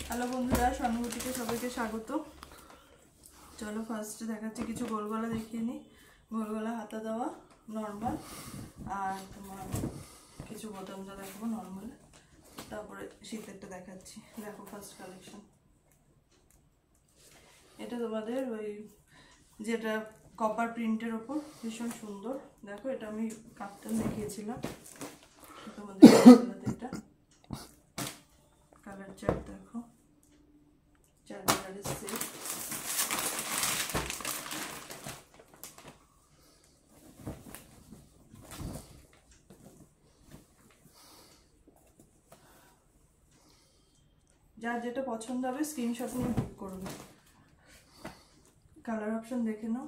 Hello বন্ধুরা, স্বর্ণবতীকে সবাইকে স্বাগত। চলো ফার্স্টে দেখাচ্ছি কিছু গোল গলা দেখিয়ে নিই। গোল গলা হাতা দেওয়া নর্মাল, আর তোমার কিছু বোতামটা দেখাবো নর্মাল, তারপরে শীতেরটা দেখাচ্ছি। দেখো ফার্স্ট কালেকশন এটা তোমাদের ওই যেটা কপার প্রিন্টের ওপর, ভীষণ সুন্দর। দেখো এটা আমি কাপ্তান দেখিয়েছিলাম তোমাদের, এটা কালার চার্ট দেখো, 4 কালারের সেট। যার যেটা পছন্দ হবে স্ক্রিনশট নিয়ে বুক করবে। কালার অপশন দেখে নাও,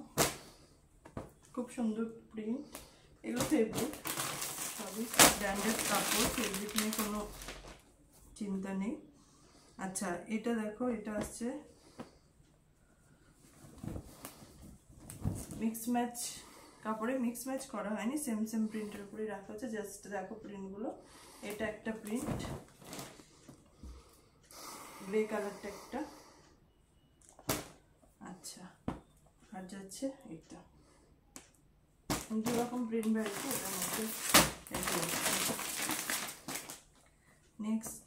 খুব সুন্দর প্রিন্ট। এগুলো ফেব্রিক, সবই ব্র্যান্ডেড কাপড়, ফেব্রিক নিয়ে কোনো চিন্তা নেই। আচ্ছা এটা দেখো, এটা আসছে মিক্স ম্যাচ কাপড়ে, মিক্স ম্যাচ করা হয়নি, সেম সেম প্রিন্টের উপরেই রাখা হচ্ছে। জাস্ট দেখো প্রিন্টগুলো, এটা একটা প্রিন্ট, গ্রে কালারটা একটা। আচ্ছা আর যাচ্ছে এটা, দু রকম প্রিন্ট বেরোচ্ছে এটার মধ্যে। নেক্সট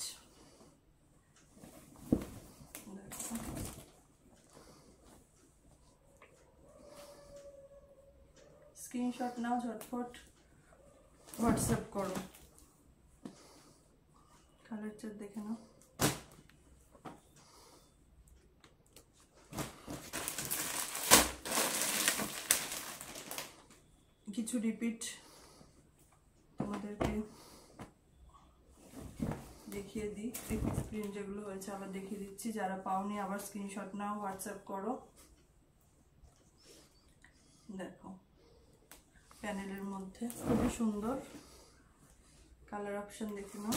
স্ক্রিনশট নাও, ঝটফট হোয়াটসঅ্যাপ করো। কালার চার্ট দেখে নাও। কিছু রিপিট তোমাদেরকে দেখিয়ে দিই, রিপিট প্রিন্ট যেগুলো হয়েছে আবার দেখিয়ে দিচ্ছি। যারা পাওনি আবার স্ক্রিনশট নাও, হোয়াটসঅ্যাপ করো। দেখো প্যানেলের মধ্যে খুবই সুন্দর, কালার অপশন দেখে নাও।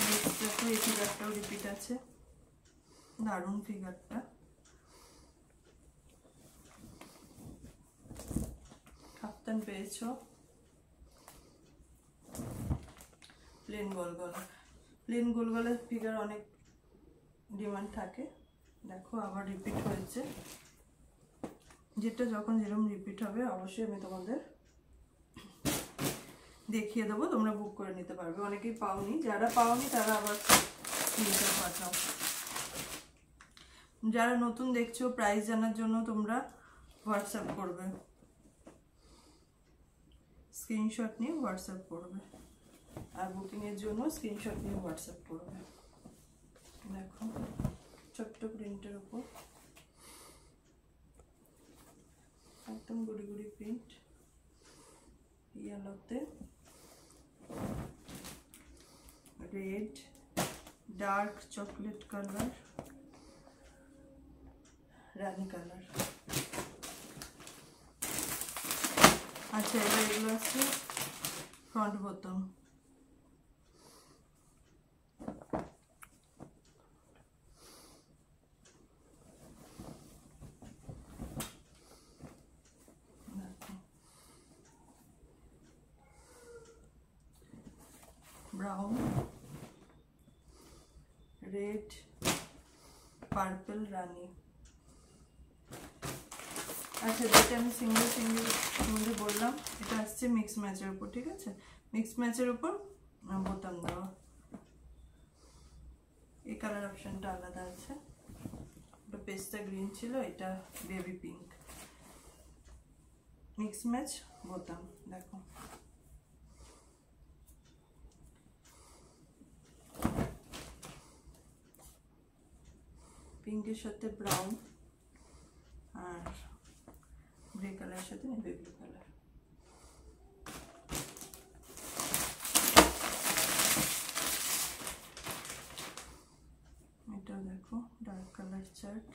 নেক্সট দেখো, এই ফিগারটাও রিপিট আছে, দারুণ ফিগারটা। কাপ্তান পেয়েছো, প্লেন গোল গলা। প্লেন গোল গলার ফিগার অনেক ডিমান্ড থাকে। দেখো আবার রিপিট হয়েছে, যেটা যখন যেরকম রিপিট হবে অবশ্যই আমি তোমাদের দেখিয়ে দেবো, তোমরা বুক করে নিতে পারবে। অনেকেই পাওনি, যারা পাওনি তারা আবার স্ক্রিনশট পাঠাও। যারা নতুন দেখছো প্রাইস জানার জন্য তোমরা হোয়াটসঅ্যাপ করবে, স্ক্রিনশট নিয়ে হোয়াটসঅ্যাপ করবে, আর বুকিংয়ের জন্য স্ক্রিনশট নিয়ে হোয়াটসঅ্যাপ করবে। দেখো ছোট্ট প্রিন্টের উপর একদম গুড়ি গুড়ি প্রিন্ট, ইয়েলোতে রেড, ডার্ক চকলেট কালার, রানী কালার। আচ্ছা এবার এগুলো আছে ফ্রন্ট বোতাম। ব্রাউন, রেড, পার্পল, রানী। আচ্ছা যেটা আমি সিঙ্গেল সিঙ্গেল বললাম, এটা আসছে মিক্স ম্যাচের উপর, ঠিক আছে? মিক্স ম্যাচের উপর বোতাম দেওয়া। এই কালার অপশনটা আলাদা আছে, এটা পেস্তা গ্রিন ছিল, এটা বেবি পিঙ্ক। মিক্স ম্যাচ বোতাম দেখো। পিঙ্কের সাথে ব্রাউন, আর গ্রে কালারের সাথে নেভি ব্লু কালার। এটা দেখো ডার্ক কালার চার্ট,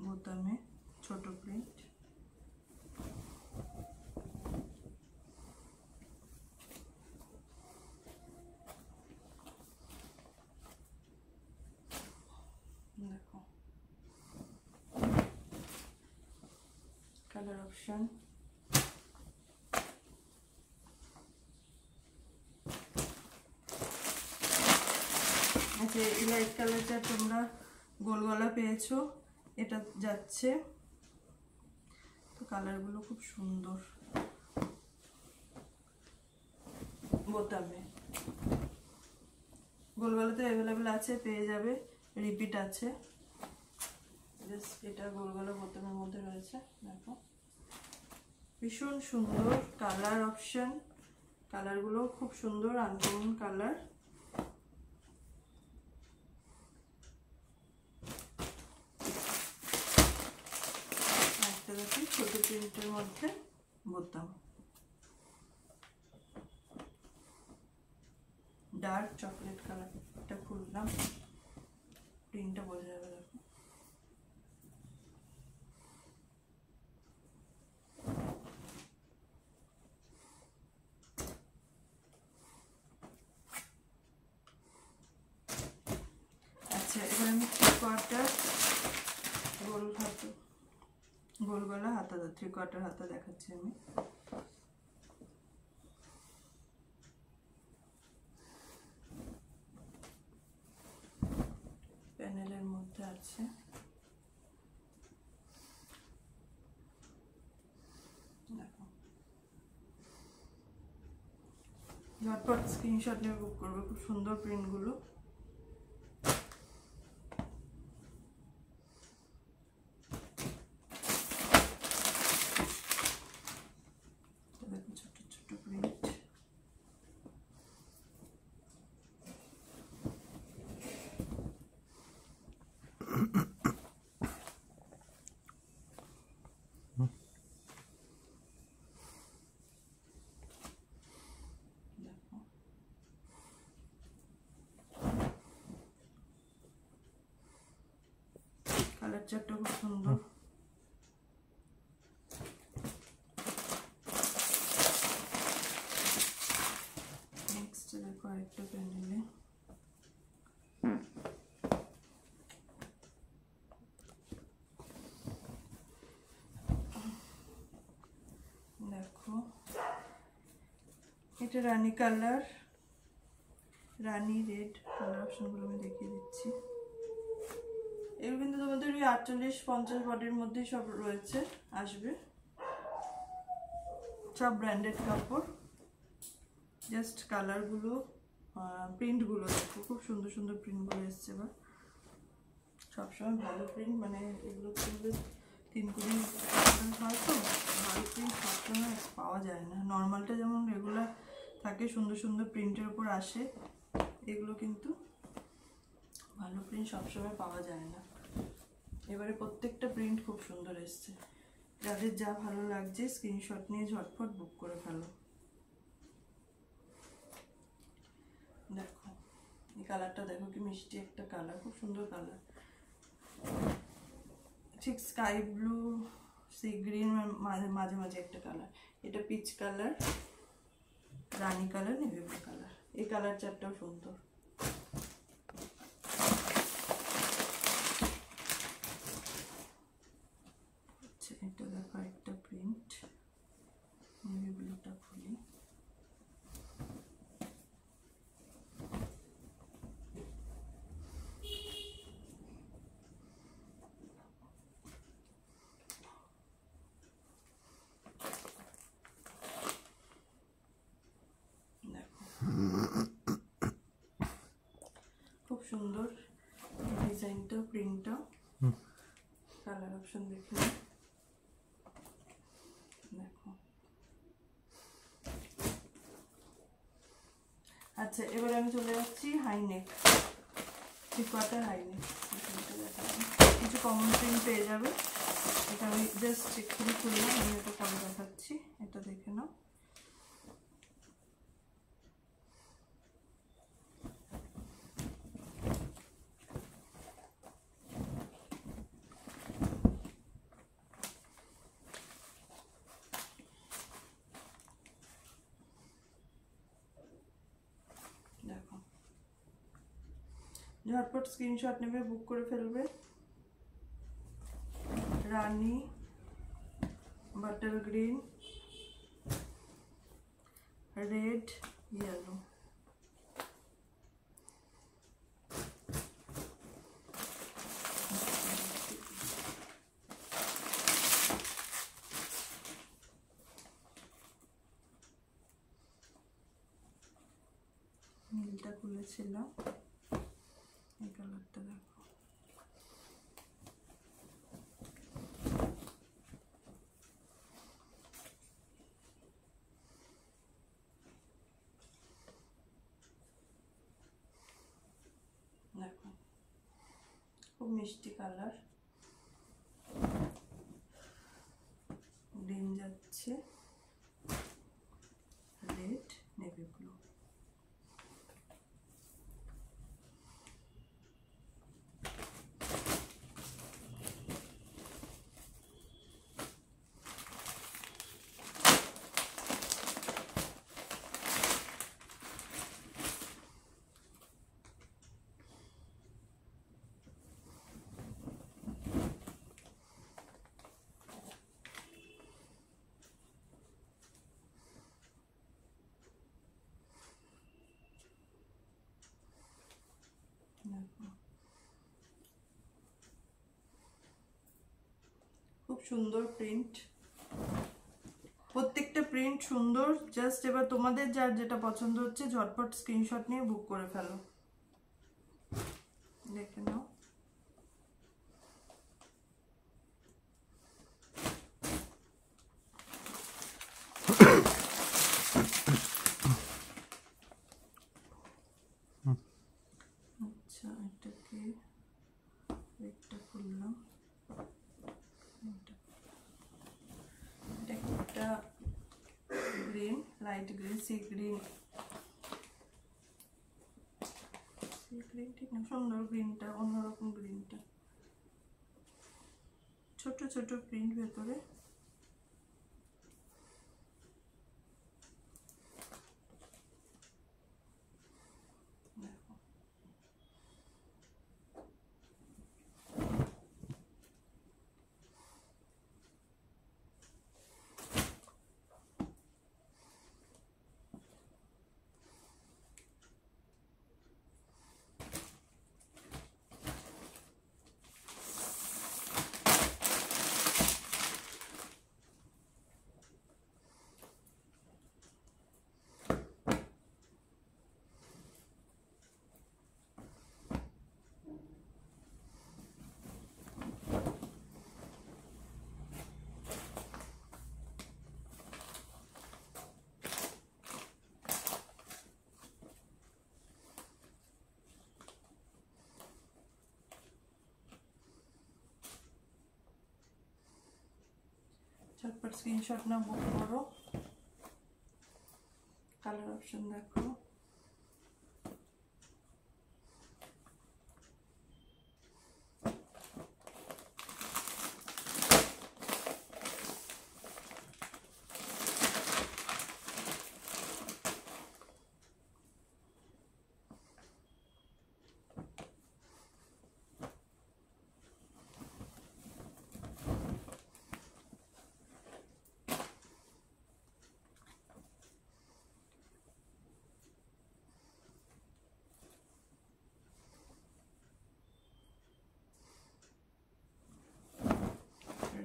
বোতামে ছোট প্রিন্ট। দেখো কালার অপশন যে লাইট কালারটা তোমরা গোল গলা পেয়েছো, এটা যাচ্ছে। তো কালারগুলো খুব সুন্দর। বোতামে গোল গলাতে অ্যাভেলেবেল আছে, পেয়ে যাবে, রিপিট আছে। এটা গোল গলা বোতামের মধ্যে রয়েছে। দেখো ভীষণ সুন্দর কালার অপশন, কালারগুলো খুব সুন্দর, আনকমন কালার। একটা দেখি ছোট প্রিন্টের মধ্যে বোতাম, ডার্ক চকলেট কালার। এটা খুললাম, প্রিন্টটা বোঝা যাবে। দেখো আচ্ছা, এবার আমি 3/4 গোল গলা হাতা, 3/4 হাতা দেখাচ্ছি আমি। প্যানেলের মধ্যে আছে। দেখো ঝটপট স্ক্রিনশট নিয়ে বুক করবে, খুব সুন্দর প্রিন্টগুলো। দেখো ছোট ছোট প্রিন্ট। কালার চারটা খুব সুন্দর। নেক্সট দেখো আরেকটা প্যানেলে। দেখো এটা রানী কালার, রানী রেড কালার অপশনগুলো আমি দেখিয়ে দিচ্ছি। এগুলো কিন্তু তোমাদের ওই 48-50 বডির মধ্যেই সব রয়েছে, আসবে সব ব্র্যান্ডেড কাপড়। জাস্ট কালারগুলো, প্রিন্টগুলো দেখো খুব সুন্দর সুন্দর প্রিন্টগুলো এসছে। এবার সবসময় ভালো প্রিন্ট, মানে এগুলো কিন্তু 3-4 হয় তো, ভালো প্রিন্ট সবসময় পাওয়া যায় না। নর্মালটা যেমন রেগুলার থাকে, সুন্দর সুন্দর প্রিন্টের উপর আসে, এগুলো কিন্তু ভালো প্রিন্ট সবসময় পাওয়া যায় না। এবারে প্রত্যেকটা প্রিন্ট খুব সুন্দর এসছে। যাদের যা ভালো লাগছে স্ক্রিনশট নিয়ে ঝটপট বুক করে ফেলো। দেখো এই কালারটা দেখো কি মিষ্টি একটা কালার, খুব সুন্দর কালার। ঠিক স্কাই ব্লু, সি গ্রিন মাঝে মাঝে একটা কালার। এটা পিচ কালার, রানী কালার, নেভি ব্লু কালার। এই কালার চারটাও সুন্দর। আচ্ছা, এটা দেখো একটা প্রিন্ট, নেভি ব্লুটা খুলি। খুব সুন্দর ডিজাইনটা, প্রিন্টটা। কালার অপশন দেখে দেখো। আচ্ছা, এবার আমি চলে যাচ্ছি হাই নেক, 3/4 হাই নেক। কিছু কমন প্রিন্ট পেয়ে যাবে। এটা আমি জাস্ট একটু খুললাম, আমি এটা পরে দেখাচ্ছি, এটা দেখে নাও। দেখো ঝটপট স্ক্রিনশট নেবে, বুক করে ফেলবে। রানী, বাটার গ্রিন, রেড, ইয়েলো। খুলেছিলাম, এই কালারটা দেখো। দেখো খুব মিষ্টি কালার, গ্রিন যাচ্ছে, রেড, নেভি ব্লু। খুব সুন্দর প্রিন্ট, প্রত্যেকটা প্রিন্ট সুন্দর। জাস্ট এবার তোমাদের যার যেটা পছন্দ হচ্ছে ঝটপট স্ক্রিনশট নিয়ে বুক করে ফেলো, দেখে নাও। আচ্ছা এটাকে একটা খুললাম, একটা green, light green, sea green, sea green ঠিক না, সুন্দর গ্রিনটা, অন্যরকম গ্রিনটা, ছোট ছোট প্রিন্ট ভেতরে। ঝটপট স্ক্রিনশট না বুক করো। কালার অপশন দেখো,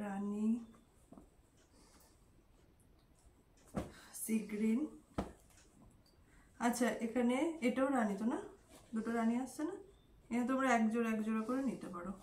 রানী, সি গ্রিন। আচ্ছা এখানে এটাও রানী তো না, দুটো রানী আসছে না, এখানে তোমরা এক জোড়া করে নিতে পারো।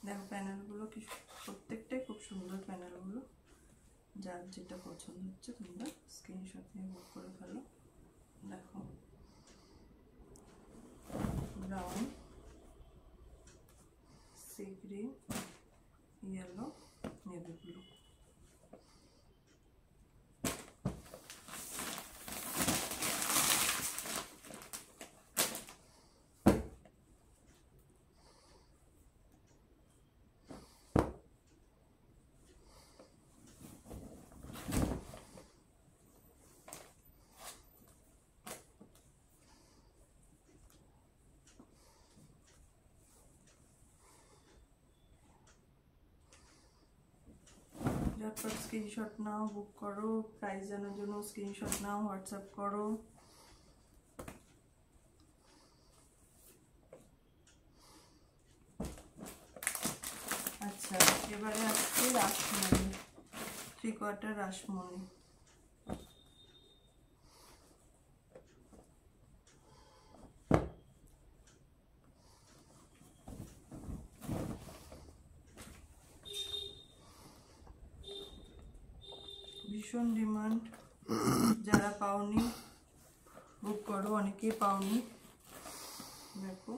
দেখো প্যানেলগুলো কি, প্রত্যেকটাই খুব সুন্দর প্যানেলগুলো। যার যেটা পছন্দ হচ্ছে তোমরা স্ক্রিনশট নিয়ে বুক করে ফেলো। দেখো brown, sea green, yellow, navy blue. ঝটপট স্ক্রিনশট নাও, বুক করো, প্রাইস জানার জন্য স্ক্রিনশট নাও, হোয়াটসঅ্যাপ করো। আচ্ছা, এবারে আসছে রাসমণি, 3/4 রাসমণি। ভীষণ ডিমান্ড, যারা পাওনি বুক করো, অনেকেই পাওনি। দেখো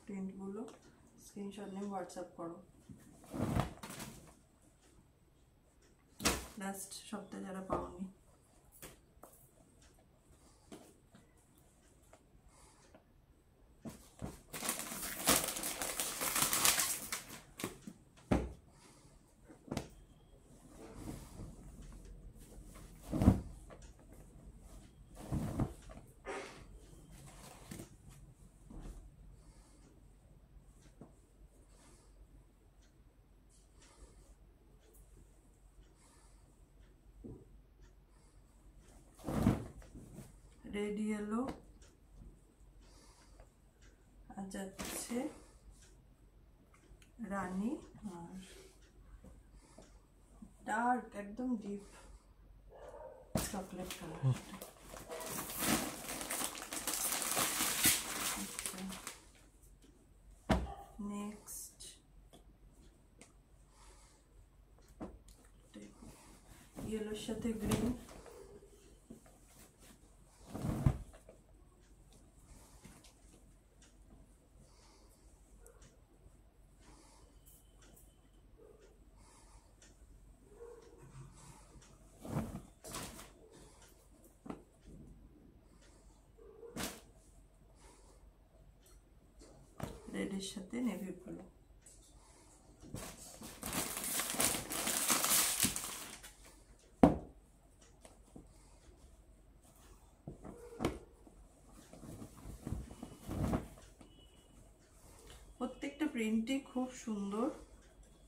প্রিন্টগুলো, স্ক্রিনশট নিয়ে হোয়াটসঅ্যাপ করো। লাস্ট সপ্তাহে যারা পাওনি। রেড ইয়েলো আর যাচ্ছে রানী, আর ডার্ক একদম ডিপ চকলেট কালার। নেক্সট ইয়েলোর সাথে গ্রিন, রেডের সাথে নেভি ব্লু। প্রত্যেকটা প্রিন্টই খুব সুন্দর,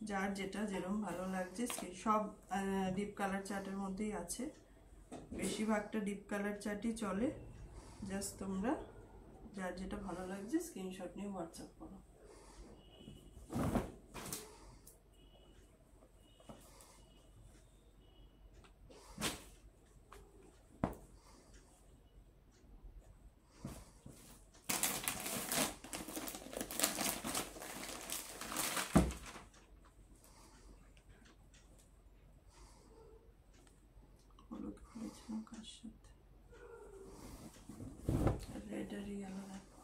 যার যেটা যেরকম ভালো লাগছে। সব ডিপ কালার চার্টের মধ্যেই আছে, বেশিরভাগটা ডিপ কালার চার্টই চলে। জাস্ট তোমরা যার যেটা ভালো লাগছে স্ক্রিনশট নিয়ে হোয়াটসঅ্যাপ করো। হলুদ খুলেছিলাম কার সাথে, রেড আর ইয়েলো। দেখো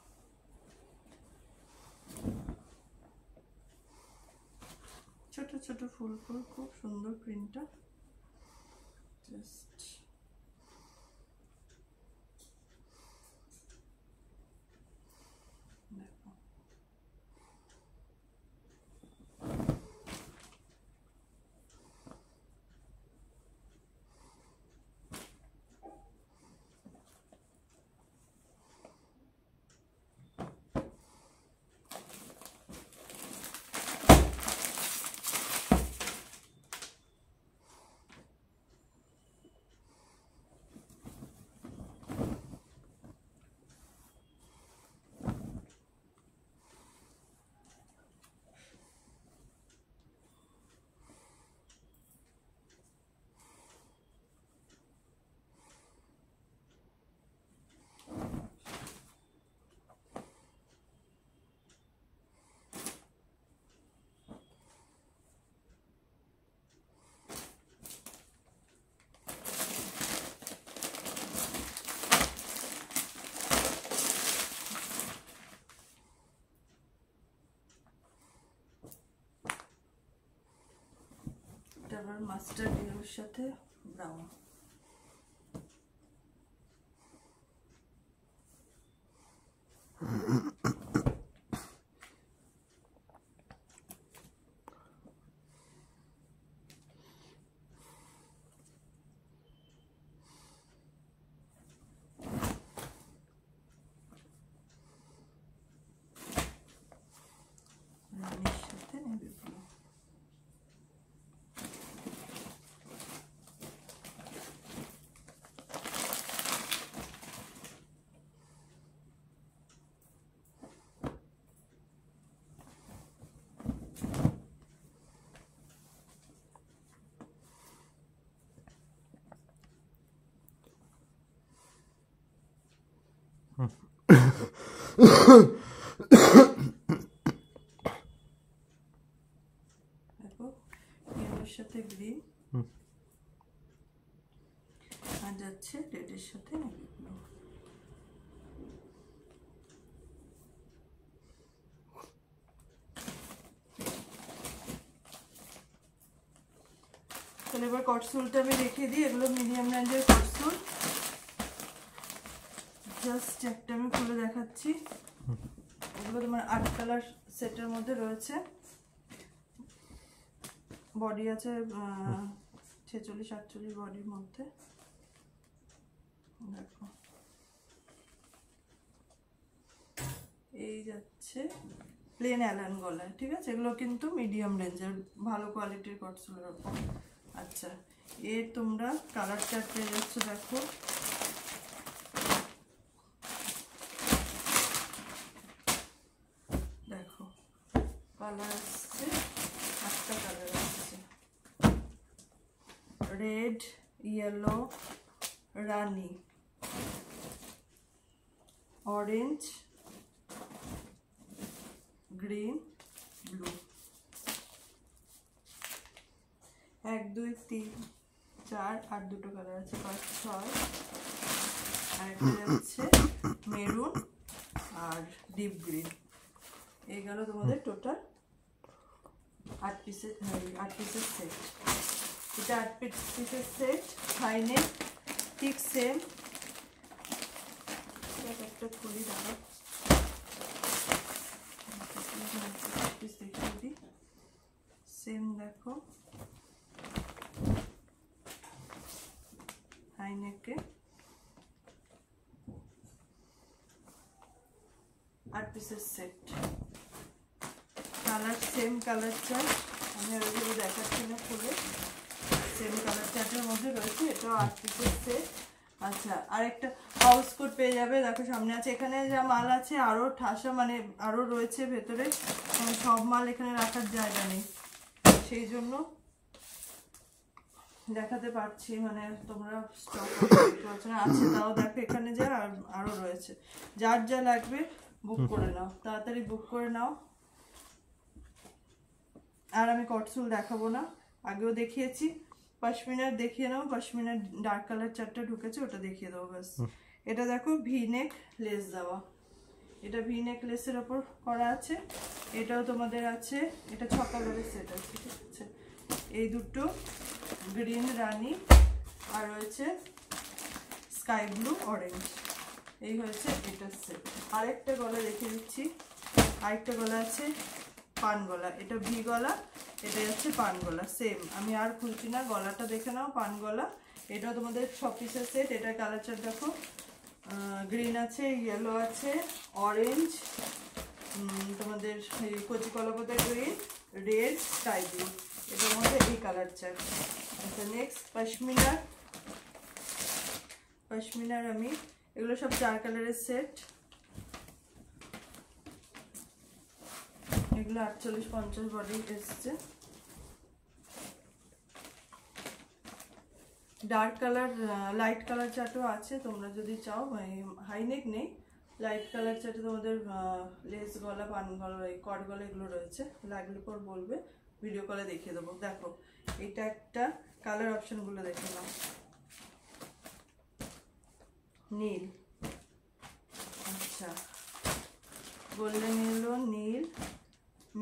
ছোট ছোট ফুল ফুল, খুব সুন্দর প্রিন্টটা। জাস্ট দেখো, এটা আবার মাস্টার্ড ইয়েলোর সাথে ব্রাউন। রানীর সাথে নেভি ব্লু। দেখো ইয়েলোর সাথে গ্রিন আর যাচ্ছে রেডের সাথে ব্লু। তাহলে এবার কটসুলটা আমি দেখিয়ে দিই। এগুলো মিডিয়াম রেঞ্জের কটসুল, জাস্ট একটা আমি খুলে দেখাচ্ছি। এগুলো তোমার 8 কালার সেটের মধ্যে রয়েছে, বডি আছে 46-48 বডির মধ্যে। দেখো এই যাচ্ছে প্লেন অ্যালান গলায়, ঠিক আছে। এগুলো কিন্তু মিডিয়াম রেঞ্জের ভালো কোয়ালিটির কটসুলের উপর। আচ্ছা, এর তোমরা কালার চার্ট পেয়ে যাচ্ছ। দেখো দেখো কালার আসছে, 8টা কালার আসছে, রেড, ইয়েলো, রানি, অরেঞ্জ, গ্রিন, ব্লু। 1 2 3 4 আর 2টো কালার আছে, 5 6। আর এটা যাচ্ছে মেরুন আর ডিপ গ্রিন। এই গেল তোমাদের টোটাল 8 পিসের সেট। এটা 8 পিসের সেট, হাই নেক, ঠিক সেম। একটা খুলি দাঁড়া, সেম দেখো হাই নেকে 8 পিসের set. Colour same colour chart, আমি ওইগুলো দেখাচ্ছি না খুলে, সেম কালার চার্টের মধ্যে রয়েছে। এটাও 8 পিসের সেট। আচ্ছা, আরেকটা হাউস কোট পেয়ে যাবে। দেখো সামনে আছে, এখানে যা মাল আছে আরো ঠাসা, মানে আরো রয়েছে ভেতরে, সব মাল এখানে রাখার জায়গা নেই, সেই জন্য দেখাতে পারছি। মানে তোমরা স্টক করতে না আছে, তাও দেখো এখানে যা আরো রয়েছে। যার যা লাগবে বুক করে নাও, তাড়াতাড়ি বুক করে নাও। আর আমি কটসুল দেখাবো না, আগেও দেখিয়েছি। পশমিনার দেখিয়ে নাও, পশমিনার ডার্ক কালার চারটা ঢুকেছে, ওটা দেখিয়ে দেবো ব্যাস। এটা দেখো ভি নেক লেস দেওয়া, এটা ভি নেক লেসের ওপর করা আছে। এটাও তোমাদের আছে, এটা 6 কালারের সেট আছে, ঠিক আছে। এই দুটো গ্রিন রানি আর রয়েছে স্কাই ব্লু অরেঞ্জ, এই হয়েছে এটার সেট। আরেকটা গলা দেখিয়ে দিচ্ছি, আরেকটা গলা আছে পান গলা, এটা ভি গলা, এটা হচ্ছে পান গলা, সেম। আমি আর খুলছি না, গলাটা দেখে নাও, পান গলা। এটাও তোমাদের 6 পিসের সেট। এটা কালার চার্ট দেখো, গ্রিন আছে, ইয়েলো আছে, অরেঞ্জ, তোমাদের কচি কলাপাতা গ্রিন, রেড, স্কাই ব্লু, এটার মধ্যে এই কালার চার্ট। আচ্ছা, নেক্সট পশমিনার আমি এগুলো সব 4 কালারের সেট। এগুলো 48-50 বডি এসছে। ডার্ক কালার, লাইট কালার চার্টও আছে, তোমরা যদি চাও। হাই নেক নেই, লাইট কালার চার্টে তোমাদের লেস গলা, পান গলা, কট গলা এগুলো রয়েছে। লাগলে পর বলবে, ভিডিও কলে দেখিয়ে দেবো। দেখো এটা একটা কালার, অপশনগুলো দেখে নাও। নীল, আচ্ছা, গোল্ডেন ইয়েলো, নীল,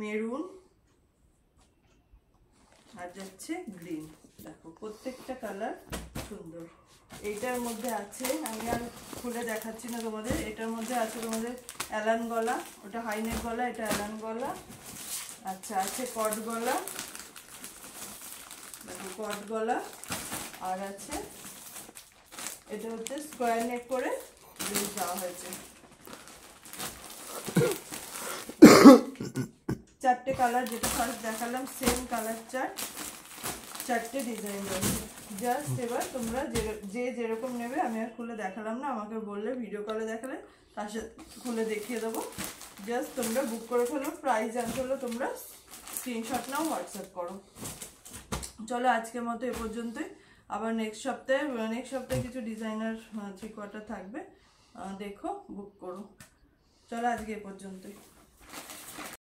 মেরুন আর যাচ্ছে গ্রিন। দেখো প্রত্যেকটা কালার সুন্দর। এইটার মধ্যে আছে, আমি আর খুলে দেখাচ্ছি না তোমাদের। এটার মধ্যে আছে তোমাদের অ্যালান গলা, ওটা হাইনেক গলা, এটা অ্যালান গলা। আচ্ছা, আছে কট গলা, দেখো কট গলা। আর আছে এটা হচ্ছে স্কোয়ার নেক করে দেওয়া হয়েছে। 4টে কালার, যেটা ফার্স্ট দেখালাম সেম কালার চার্ট, 4টে ডিজাইন রয়েছে। জাস্ট এবার তোমরা যে যেরকম নেবে, আমি আর খুলে দেখালাম না, আমাকে বললে ভিডিও কলে দেখালে তার সাথে খুলে দেখিয়ে দেবো। জাস্ট তোমরা বুক করে ফেলো, প্রাইস জানতে হলে তোমরা স্ক্রিনশট নাও, হোয়াটসঅ্যাপ করো। চলো আজকের মতো এ পর্যন্তই। আবার নেক্সট সপ্তাহে কিছু ডিজাইনার 3/4 থাকবে, দেখো, বুক করো। চলো আজকে এ পর্যন্তই।